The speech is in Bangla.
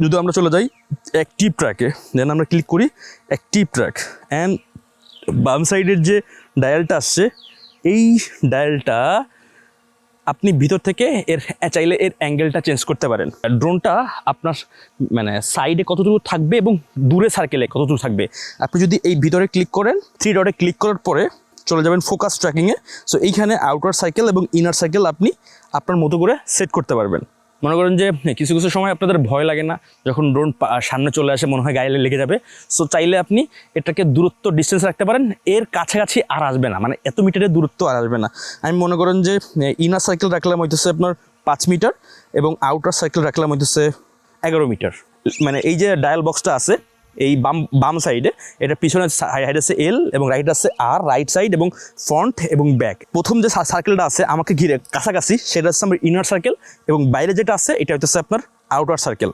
যদি আমরা চলে যাই অ্যাক্টিভ ট্র্যাকে, দেন আমরা ক্লিক করি অ্যাক্টিভ ট্র্যাক, অ্যান্ড বাম সাইডের যে ডায়ালটা আসছে এই ডায়ালটা আপনি ভিতর থেকে চাইলে এর অ্যাঙ্গেলটা চেঞ্জ করতে পারেন। ড্রোনটা আপনার মানে সাইডে কতটুকু থাকবে এবং দূরে সার্কেলে কতটুকু থাকবে আপনি যদি এই ভিতরে ক্লিক করেন, 3 ডটে ক্লিক করার পরে চলে যাবেন ফোকাস ট্র্যাকিংয়ে। সো এইখানে আউটার সাইকেল এবং ইনার সাইকেল আপনি আপনার মতো করে সেট করতে পারবেন। মনে করেন যে কিছু কিছু সময় আপনাদের ভয় লাগে না, যখন ড্রোন সামনে চলে আসে মনে হয় গায়ে লেগে যাবে। সো চাইলে আপনি এটাকে দূরত্ব ডিস্টেন্স রাখতে পারেন, এর কাছাকাছি আর আসবে না, মানে এত মিটারের দূরত্ব আর আসবে না। আমি মনে করেন যে ইনার সাইকেল রাখলাম হইতেছে আপনার 5 মিটার এবং আউটার সাইকেল রাখলাম হইতেছে 11 মিটার। মানে এই যে ডায়াল বক্সটা আছে এই বাম সাইডে, এটা পিছনে হাইট আছে এল এবং রাইট আছে আর, রাইট সাইড এবং ফ্রন্ট এবং ব্যাক। প্রথম যে সার্কেলটা আছে আমাকে ঘিরে কাছাকাছি সেটা হচ্ছে আমার ইনার সার্কেল এবং বাইরে যেটা আছে এটা হচ্ছে আপনার আউটার সার্কেল।